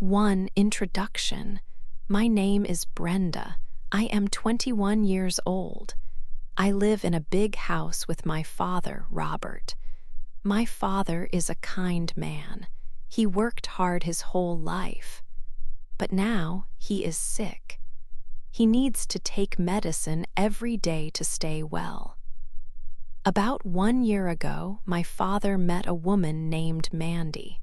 1. Introduction. My name is Brenda. I am 21 years old. I live in a big house with my father, Robert. My father is a kind man. He worked hard his whole life. But now he is sick. He needs to take medicine every day to stay well. About 1 year ago, my father met a woman named Mandy.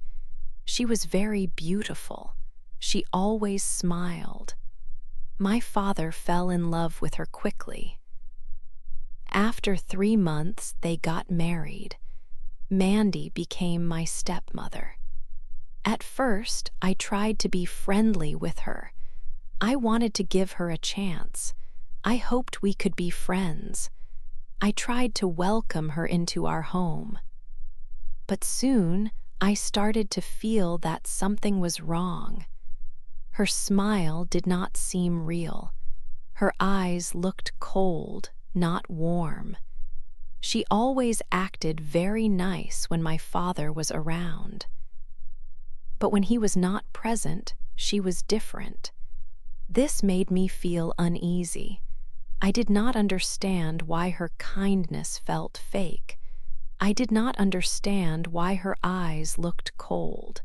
She was very beautiful. She always smiled. My father fell in love with her quickly. After 3 months, they got married. Mandy became my stepmother. At first, I tried to be friendly with her. I wanted to give her a chance. I hoped we could be friends. I tried to welcome her into our home. But soon, I started to feel that something was wrong. Her smile did not seem real. Her eyes looked cold, not warm. She always acted very nice when my father was around. But when he was not present, she was different. This made me feel uneasy. I did not understand why her kindness felt fake. I did not understand why her eyes looked cold.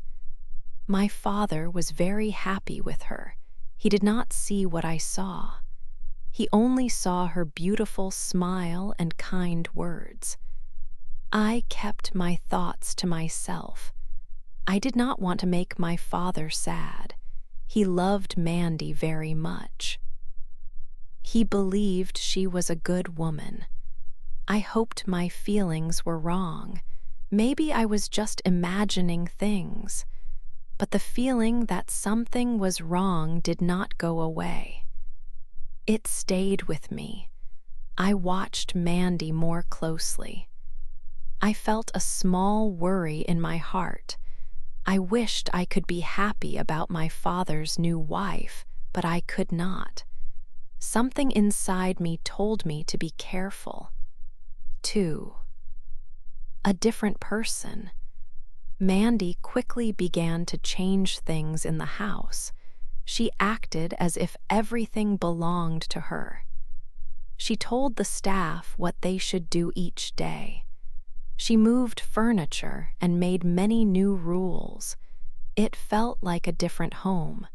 My father was very happy with her. He did not see what I saw. He only saw her beautiful smile and kind words. I kept my thoughts to myself. I did not want to make my father sad. He loved Mandy very much. He believed she was a good woman. I hoped my feelings were wrong. Maybe I was just imagining things. But the feeling that something was wrong did not go away. It stayed with me. I watched Mandy more closely. I felt a small worry in my heart. I wished I could be happy about my father's new wife, but I could not. Something inside me told me to be careful. 2. A different person. Mandy quickly began to change things in the house. She acted as if everything belonged to her. She told the staff what they should do each day. She moved furniture and made many new rules. It felt like a different home.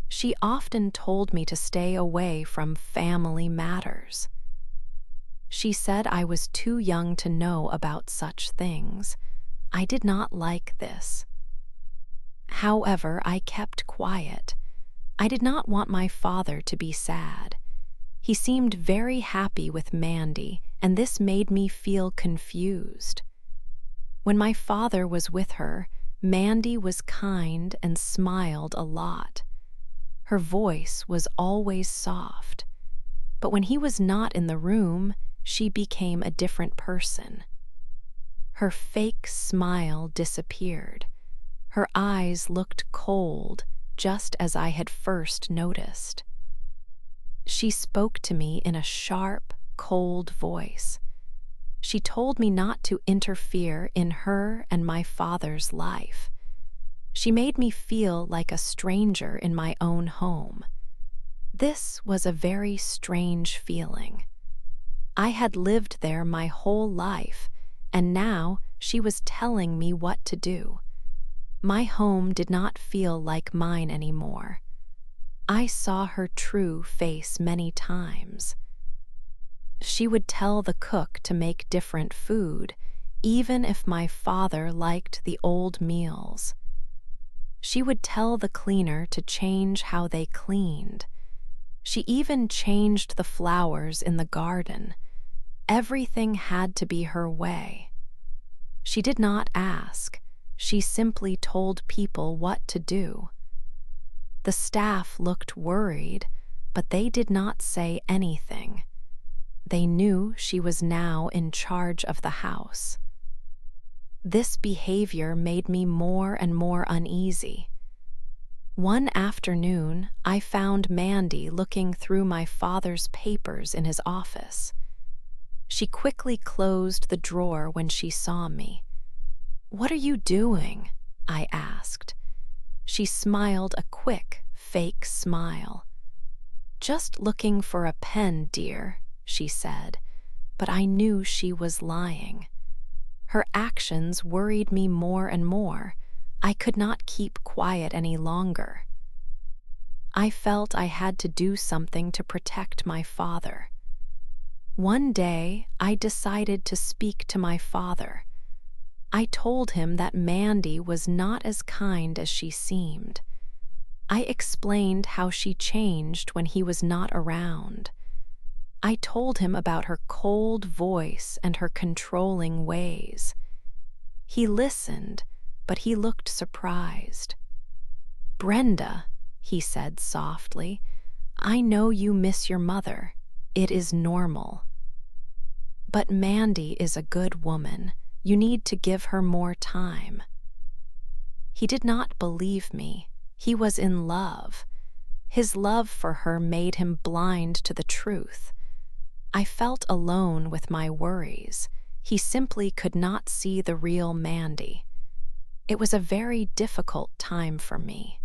She often told me to stay away from family matters. She said I was too young to know about such things. I did not like this. However, I kept quiet. I did not want my father to be sad. He seemed very happy with Mandy, and this made me feel confused. When my father was with her, Mandy was kind and smiled a lot. Her voice was always soft. But when he was not in the room, she became a different person. Her fake smile disappeared. Her eyes looked cold, just as I had first noticed. She spoke to me in a sharp, cold voice. She told me not to interfere in her and my father's life. She made me feel like a stranger in my own home. This was a very strange feeling. I had lived there my whole life, and now she was telling me what to do. My home did not feel like mine anymore. I saw her true face many times. She would tell the cook to make different food, even if my father liked the old meals. She would tell the cleaner to change how they cleaned. She even changed the flowers in the garden. Everything had to be her way. She did not ask. She simply told people what to do. The staff looked worried, but they did not say anything. They knew she was now in charge of the house. This behavior made me more and more uneasy. One afternoon, I found Mandy looking through my father's papers in his office. She quickly closed the drawer when she saw me. "What are you doing?" I asked. She smiled a quick, fake smile. "Just looking for a pen, dear," she said, but I knew she was lying. Her actions worried me more and more. I could not keep quiet any longer. I felt I had to do something to protect my father. One day, I decided to speak to my father. I told him that Mandy was not as kind as she seemed. I explained how she changed when he was not around. I told him about her cold voice and her controlling ways. He listened, but he looked surprised. "Brenda," he said softly, "I know you miss your mother. It is normal. But Mandy is a good woman. You need to give her more time." He did not believe me. He was in love. His love for her made him blind to the truth. I felt alone with my worries. He simply could not see the real Mandy. It was a very difficult time for me.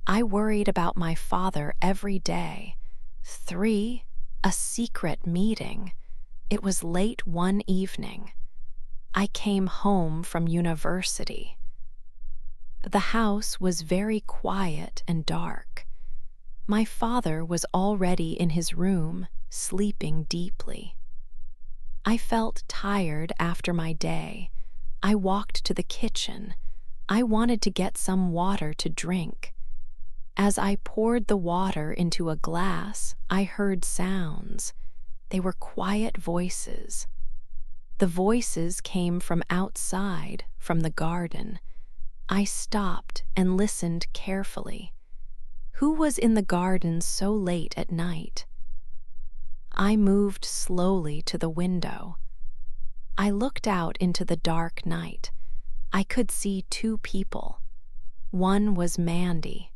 I worried about my father every day. 3, a secret meeting. It was late one evening. I came home from university. The house was very quiet and dark. My father was already in his room, sleeping deeply. I felt tired after my day. I walked to the kitchen. I wanted to get some water to drink. As I poured the water into a glass, I heard sounds. They were quiet voices. The voices came from outside, from the garden. I stopped and listened carefully. Who was in the garden so late at night? I moved slowly to the window. I looked out into the dark night. I could see 2 people. One was Mandy.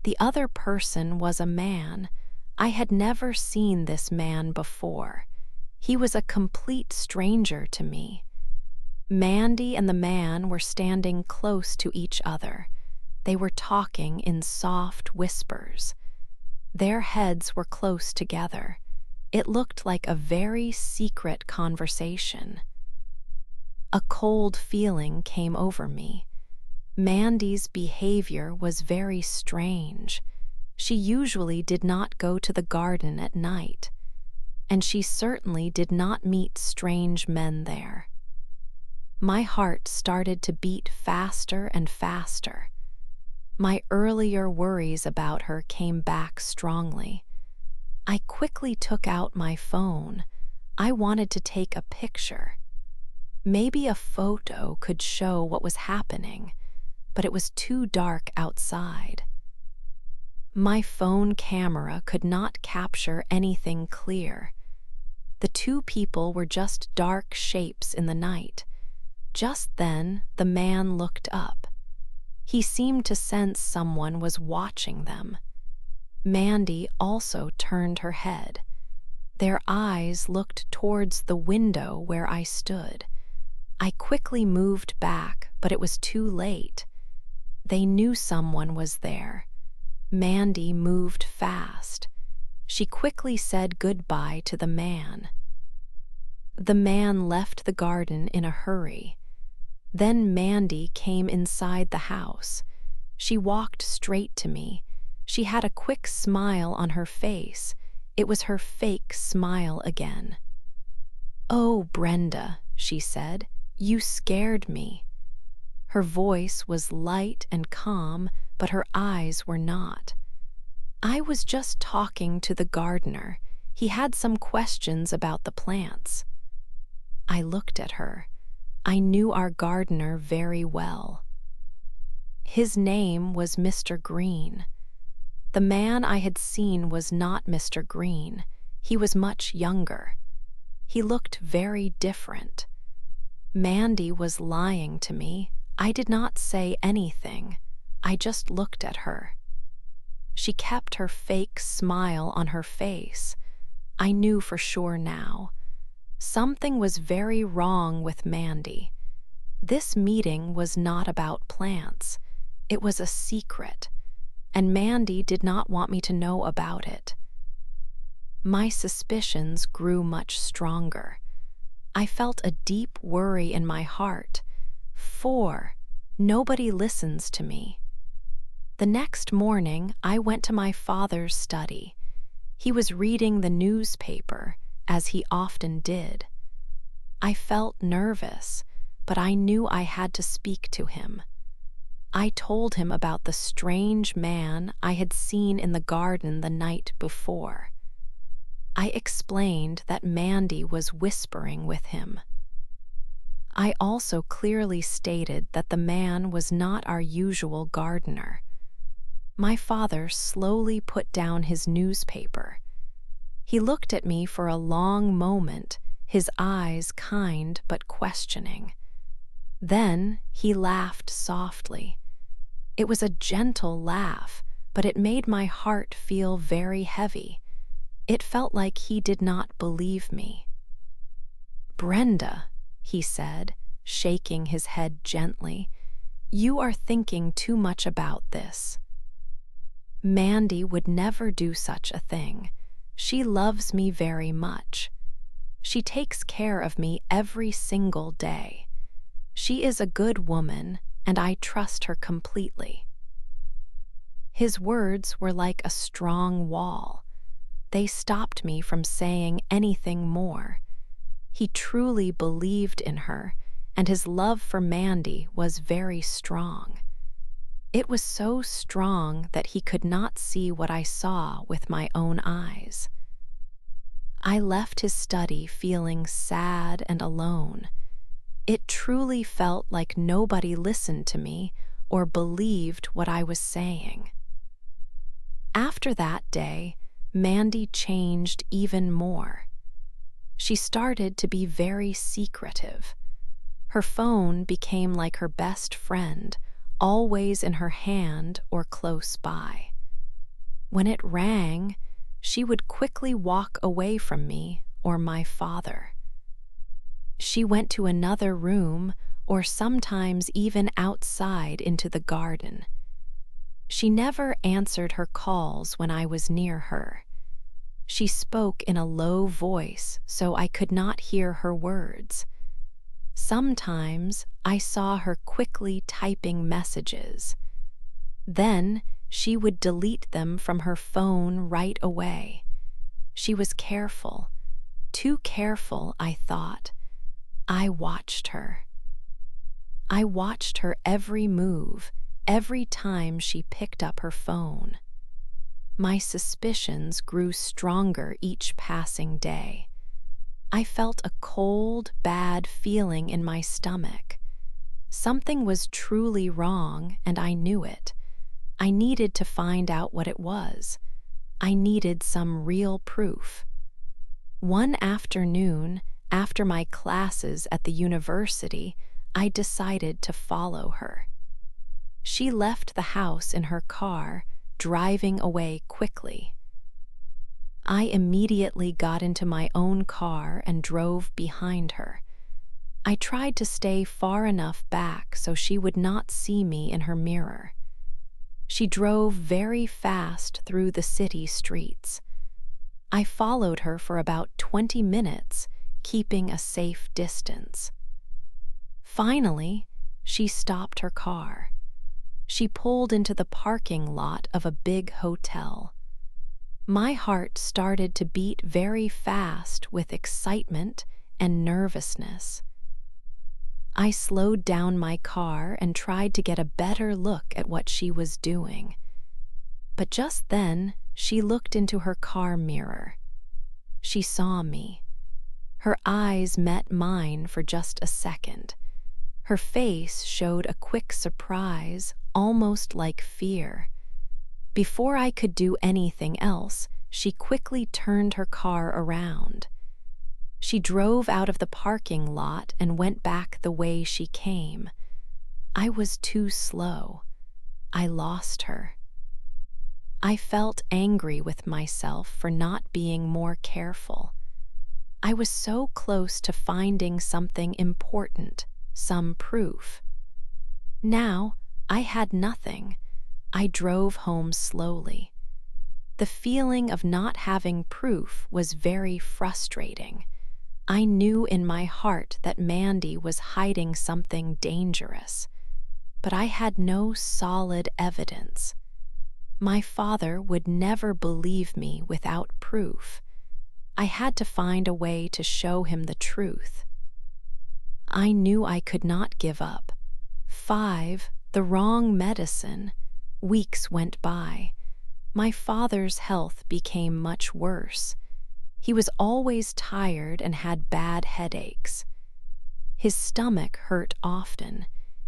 The other person was a man. I had never seen this man before. He was a complete stranger to me. Mandy and the man were standing close to each other. They were talking in soft whispers. Their heads were close together. It looked like a very secret conversation. A cold feeling came over me. Mandy's behavior was very strange. She usually did not go to the garden at night, and she certainly did not meet strange men there. My heart started to beat faster and faster. My earlier worries about her came back strongly. I quickly took out my phone. I wanted to take a picture. Maybe a photo could show what was happening, but it was too dark outside. My phone camera could not capture anything clear. The 2 people were just dark shapes in the night. Just then, the man looked up. He seemed to sense someone was watching them. Mandy also turned her head. Their eyes looked towards the window where I stood. I quickly moved back, but it was too late. They knew someone was there. Mandy moved fast. She quickly said goodbye to the man. The man left the garden in a hurry. Then Mandy came inside the house. She walked straight to me. She had a quick smile on her face. It was her fake smile again. "Oh, Brenda," she said, "you scared me." Her voice was light and calm, but her eyes were not. "I was just talking to the gardener. He had some questions about the plants." I looked at her. I knew our gardener very well. His name was Mr. Green. The man I had seen was not Mr. Green. He was much younger. He looked very different. Mandy was lying to me. I did not say anything. I just looked at her. She kept her fake smile on her face. I knew for sure now. Something was very wrong with Mandy. This meeting was not about plants. It was a secret, and Mandy did not want me to know about it. My suspicions grew much stronger. I felt a deep worry in my heart, for nobody listens to me. The next morning, I went to my father's study. He was reading the newspaper, as he often did. I felt nervous, but I knew I had to speak to him. I told him about the strange man I had seen in the garden the night before. I explained that Mandy was whispering with him. I also clearly stated that the man was not our usual gardener. My father slowly put down his newspaper. He looked at me for a long moment, his eyes kind but questioning. Then he laughed softly. It was a gentle laugh, but it made my heart feel very heavy. It felt like he did not believe me. "Brenda," he said, shaking his head gently, "you are thinking too much about this. Mandy would never do such a thing. She loves me very much. She takes care of me every single day. She is a good woman, and I trust her completely." His words were like a strong wall. They stopped me from saying anything more. He truly believed in her, and his love for Mandy was very strong. It was so strong that he could not see what I saw with my own eyes. I left his study feeling sad and alone. It truly felt like nobody listened to me or believed what I was saying. After that day, Mandy changed even more. She started to be very secretive. Her phone became like her best friend, always in her hand or close by. When it rang, she would quickly walk away from me or my father. She went to another room or sometimes even outside into the garden. She never answered her calls when I was near her. She spoke in a low voice so I could not hear her words. Sometimes I saw her quickly typing messages. Then she would delete them from her phone right away. She was careful, too careful, I thought. I watched her. I watched her every move, every time she picked up her phone. My suspicions grew stronger each passing day. I felt a cold, bad feeling in my stomach. Something was truly wrong, and I knew it. I needed to find out what it was. I needed some real proof. One afternoon, after my classes at the university, I decided to follow her. She left the house in her car, driving away quickly. I immediately got into my own car and drove behind her. I tried to stay far enough back so she would not see me in her mirror. She drove very fast through the city streets. I followed her for about 20 minutes, keeping a safe distance. Finally, she stopped her car. She pulled into the parking lot of a big hotel. My heart started to beat very fast with excitement and nervousness. I slowed down my car and tried to get a better look at what she was doing. But just then, she looked into her car mirror. She saw me. Her eyes met mine for just a second. Her face showed a quick surprise, almost like fear. Before I could do anything else, she quickly turned her car around. She drove out of the parking lot and went back the way she came. I was too slow. I lost her. I felt angry with myself for not being more careful. I was so close to finding something important, some proof. Now, I had nothing. I drove home slowly. The feeling of not having proof was very frustrating. I knew in my heart that Mandy was hiding something dangerous, but I had no solid evidence. My father would never believe me without proof. I had to find a way to show him the truth. I knew I could not give up. 5, the wrong medicine. Weeks went by. My father's health became much worse. He was always tired and had bad headaches. His stomach hurt often.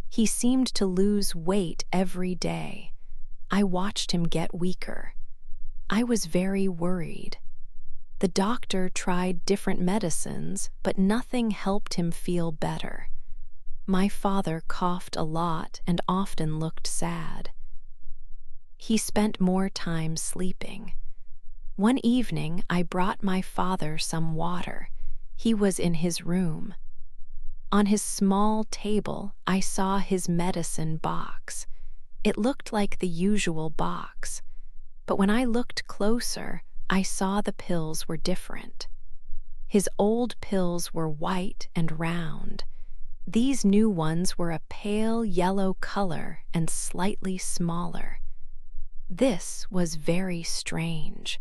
He seemed to lose weight every day. I watched him get weaker. I was very worried. The doctor tried different medicines, but nothing helped him feel better. My father coughed a lot and often looked sad. He spent more time sleeping. One evening, I brought my father some water. He was in his room. On his small table, I saw his medicine box. It looked like the usual box, but when I looked closer, I saw the pills were different. His old pills were white and round. These new ones were a pale yellow color and slightly smaller. This was very strange.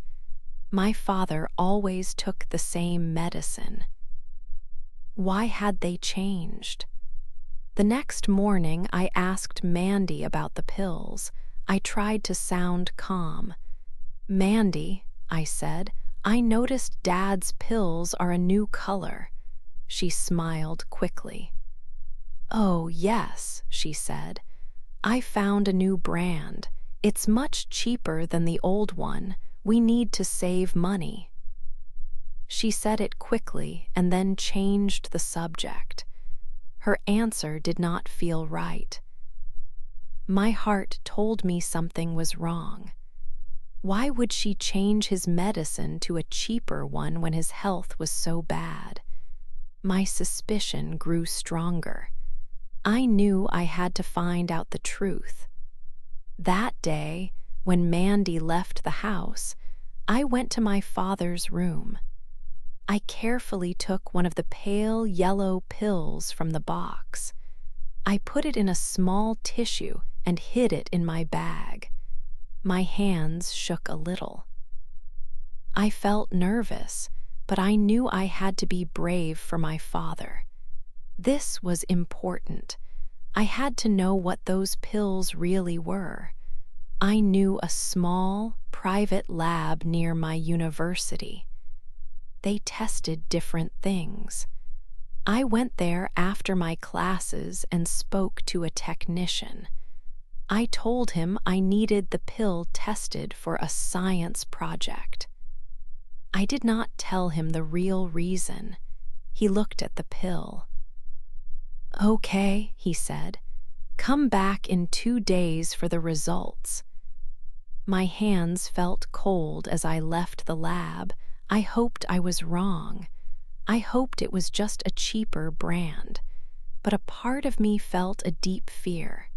My father always took the same medicine. Why had they changed? The next morning, I asked Mandy about the pills. I tried to sound calm. "Mandy," I said, "I noticed Dad's pills are a new color." She smiled quickly. "Oh, yes," she said. "I found a new brand. It's much cheaper than the old one. We need to save money." She said it quickly and then changed the subject. Her answer did not feel right. My heart told me something was wrong. Why would she change his medicine to a cheaper one when his health was so bad? My suspicion grew stronger. I knew I had to find out the truth. That day, when Mandy left the house, I went to my father's room. I carefully took one of the pale yellow pills from the box. I put it in a small tissue and hid it in my bag. My hands shook a little. I felt nervous, but I knew I had to be brave for my father. This was important. I had to know what those pills really were. I knew a small, private lab near my university. They tested different things. I went there after my classes and spoke to a technician. I told him I needed the pill tested for a science project. I did not tell him the real reason. He looked at the pill. "Okay," he said. "Come back in 2 days for the results." My hands felt cold as I left the lab. I hoped I was wrong. I hoped it was just a cheaper brand. But a part of me felt a deep fear.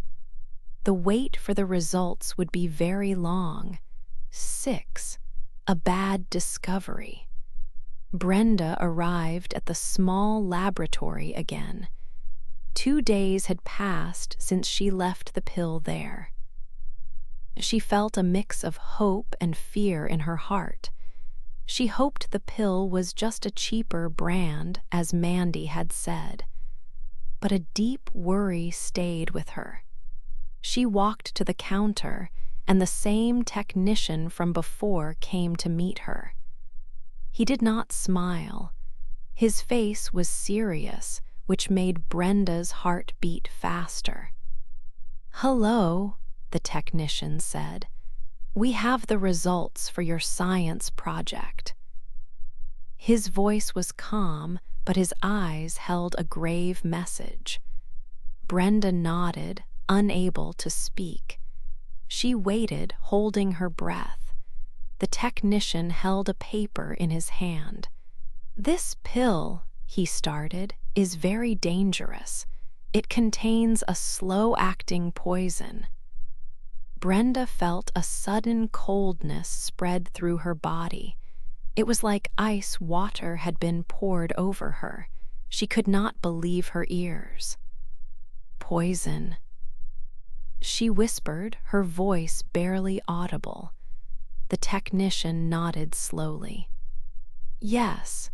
The wait for the results would be very long. 6. A bad discovery. Brenda arrived at the small laboratory again. 2 days had passed since she left the pill there. She felt a mix of hope and fear in her heart. She hoped the pill was just a cheaper brand, as Mandy had said. But a deep worry stayed with her. She walked to the counter, and the same technician from before came to meet her. He did not smile. His face was serious, which made Brenda's heart beat faster. "Hello," the technician said. "We have the results for your science project." His voice was calm, but his eyes held a grave message. Brenda nodded, unable to speak. She waited, holding her breath. The technician held a paper in his hand. "This pill," he started, "is very dangerous. It contains a slow-acting poison. Brenda felt a sudden coldness spread through her body. It was like ice water had been poured over her. She could not believe her ears. Poison. She whispered, her voice barely audible. The technician nodded slowly. Yes,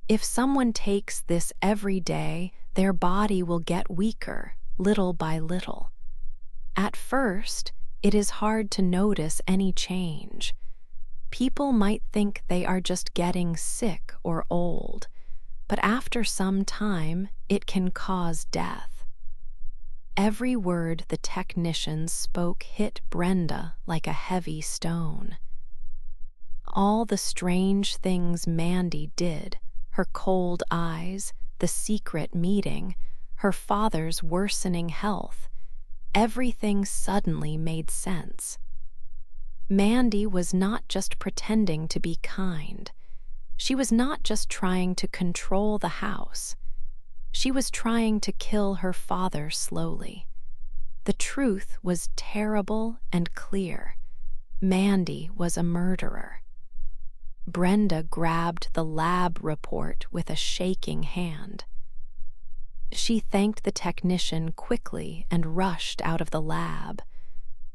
if someone takes this every day, their body will get weaker, little by little. At first, it is hard to notice any change. People might think they are just getting sick or old, but after some time, it can cause death. Every word the technician spoke hit Brenda like a heavy stone. All the strange things Mandy did, her cold eyes, the secret meeting, her father's worsening health, everything suddenly made sense. Mandy was not just pretending to be kind. She was not just trying to control the house. She was trying to kill her father slowly. The truth was terrible and clear. Mandy was a murderer. Brenda grabbed the lab report with a shaking hand. She thanked the technician quickly and rushed out of the lab.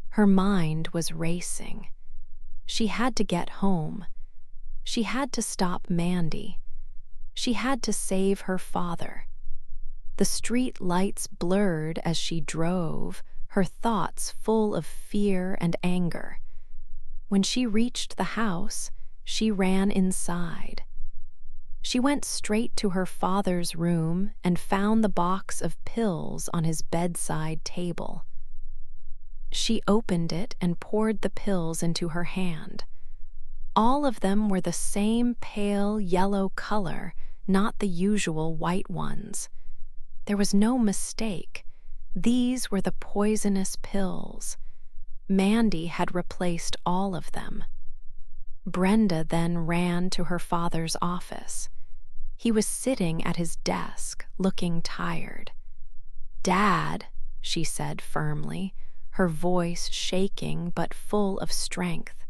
Her mind was racing. She had to get home. She had to stop Mandy. She had to save her father. The street lights blurred as she drove, her thoughts full of fear and anger. When she reached the house, she ran inside. She went straight to her father's room and found the box of pills on his bedside table. She opened it and poured the pills into her hand. All of them were the same pale yellow color, not the usual white ones. There was no mistake. These were the poisonous pills. Mandy had replaced all of them. Brenda then ran to her father's office. He was sitting at his desk, looking tired. "Dad," she said firmly, her voice shaking but full of strength.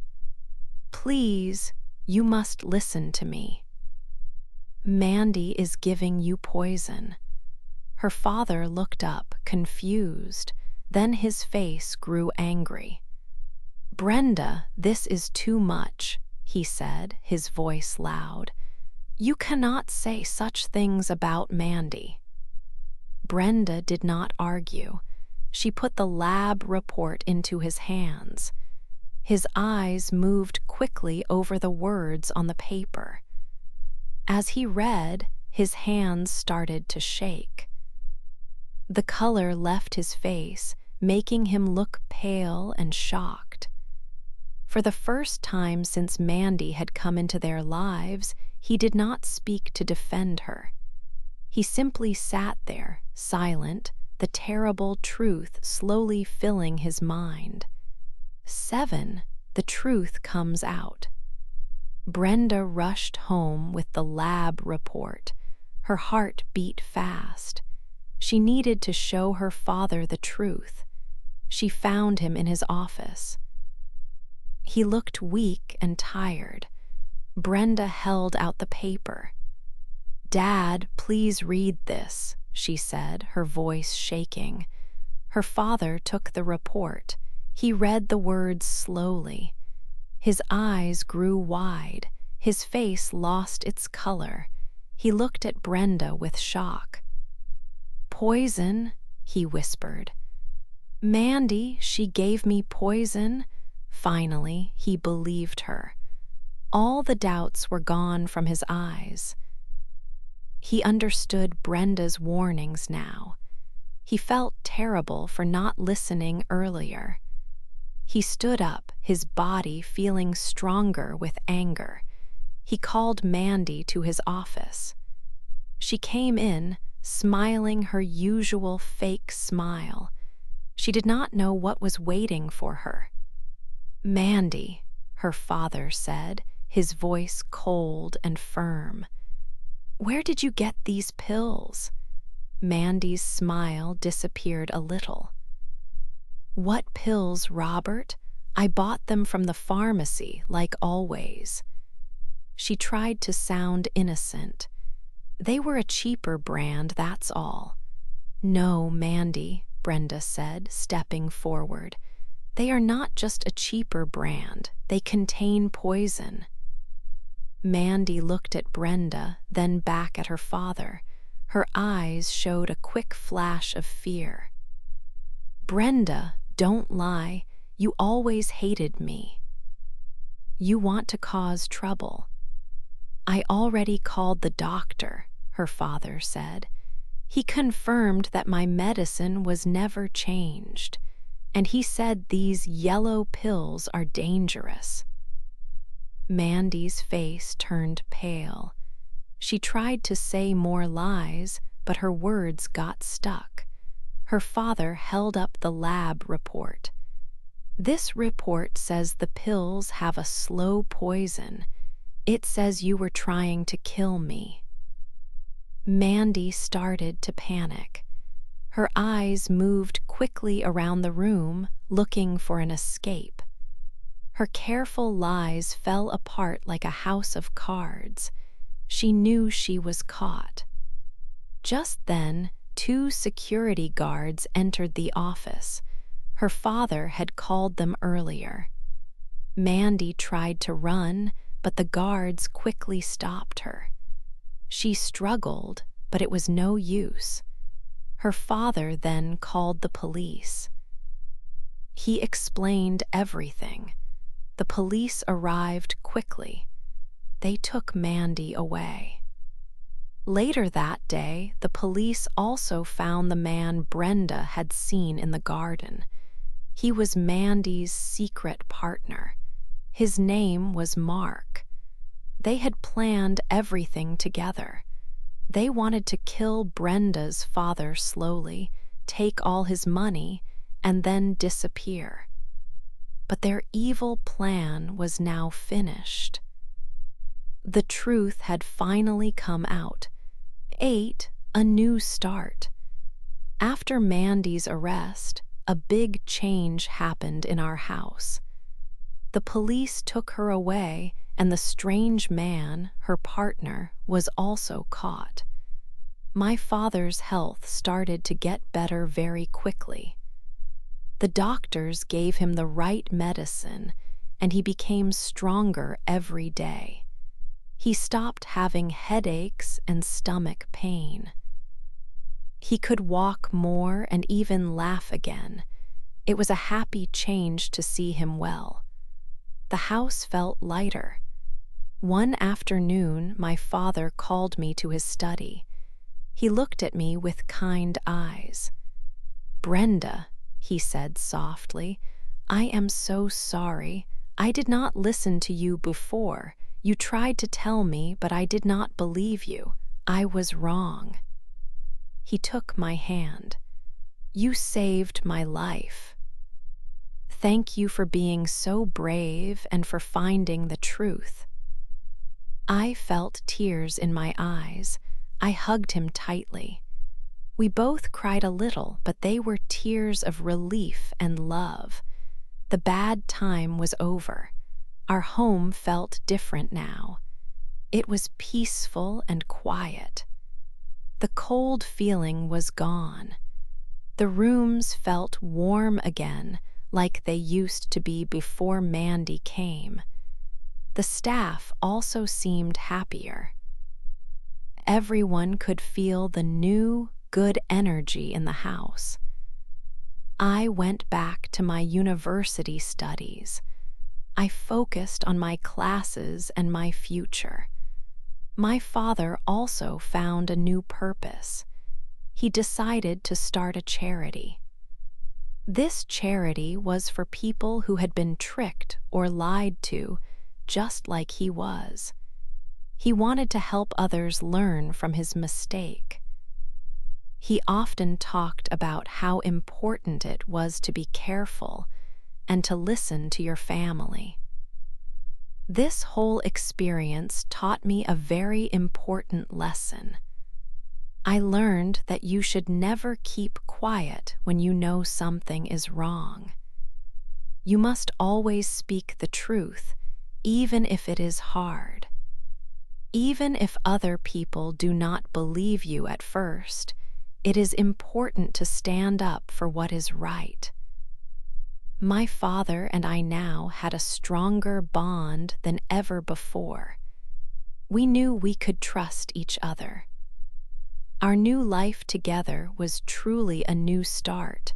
"Please, you must listen to me. Mandy is giving you poison." Her father looked up, confused. Then his face grew angry. "Brenda, this is too much," he said, his voice loud. "You cannot say such things about Mandy." Brenda did not argue. She put the lab report into his hands. His eyes moved quickly over the words on the paper. As he read, his hands started to shake. The color left his face, making him look pale and shocked. For the first time since Mandy had come into their lives, he did not speak to defend her. He simply sat there, silent, the terrible truth slowly filling his mind. 7, the truth comes out. Brenda rushed home with the lab report. Her heart beat fast. She needed to show her father the truth. She found him in his office. He looked weak and tired. Brenda held out the paper. "Dad, please read this," she said, her voice shaking. Her father took the report. He read the words slowly. His eyes grew wide. His face lost its color. He looked at Brenda with shock. "Poison," he whispered. "Mandy, she gave me poison." Finally, he believed her. All the doubts were gone from his eyes. He understood Brenda's warnings now. He felt terrible for not listening earlier. He stood up, his body feeling stronger with anger. He called Mandy to his office. She came in, smiling her usual fake smile. She did not know what was waiting for her. "Mandy," her father said, his voice cold and firm. "Where did you get these pills?" Mandy's smile disappeared a little. "What pills, Robert? I bought them from the pharmacy, like always." She tried to sound innocent. "They were a cheaper brand, that's all." "No, Mandy," Brenda said, stepping forward. "They are not just a cheaper brand. They contain poison." Mandy looked at Brenda, then back at her father. Her eyes showed a quick flash of fear. "Brenda, don't lie. You always hated me. You want to cause trouble." "I already called the doctor," her father said. "He confirmed that my medicine was never changed, and he said these yellow pills are dangerous." Mandy's face turned pale. She tried to say more lies, but her words got stuck. Her father held up the lab report. "This report says the pills have a slow poison. It says you were trying to kill me." Mandy started to panic. Her eyes moved quickly around the room, looking for an escape. Her careful lies fell apart like a house of cards. She knew she was caught. Just then, 2 security guards entered the office. Her father had called them earlier. Mandy tried to run, but the guards quickly stopped her. She struggled, but it was no use. Her father then called the police. He explained everything. The police arrived quickly. They took Mandy away. Later that day, the police also found the man Brenda had seen in the garden. He was Mandy's secret partner. His name was Mark. They had planned everything together. They wanted to kill Brenda's father slowly, take all his money, and then disappear. But their evil plan was now finished. The truth had finally come out. 8, a new start. After Mandy's arrest, a big change happened in our house. The police took her away, and the strange man, her partner, was also caught. My father's health started to get better very quickly. The doctors gave him the right medicine, and he became stronger every day. He stopped having headaches and stomach pain. He could walk more and even laugh again. It was a happy change to see him well. The house felt lighter. One afternoon, my father called me to his study. He looked at me with kind eyes. "Brenda," he said softly, "I am so sorry. I did not listen to you before. You tried to tell me, but I did not believe you. I was wrong." He took my hand. "You saved my life. Thank you for being so brave and for finding the truth." I felt tears in my eyes. I hugged him tightly. We both cried a little, but they were tears of relief and love. The bad time was over. Our home felt different now. It was peaceful and quiet. The cold feeling was gone. The rooms felt warm again, like they used to be before Mandy came. The staff also seemed happier. Everyone could feel the new, good energy in the house. I went back to my university studies. I focused on my classes and my future. My father also found a new purpose. He decided to start a charity. This charity was for people who had been tricked or lied to, just like he was. He wanted to help others learn from his mistake. He often talked about how important it was to be careful and to listen to your family. This whole experience taught me a very important lesson. I learned that you should never keep quiet when you know something is wrong. You must always speak the truth, even if it is hard. Even if other people do not believe you at first, it is important to stand up for what is right. My father and I now had a stronger bond than ever before. We knew we could trust each other. Our new life together was truly a new start,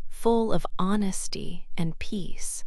full of honesty and peace.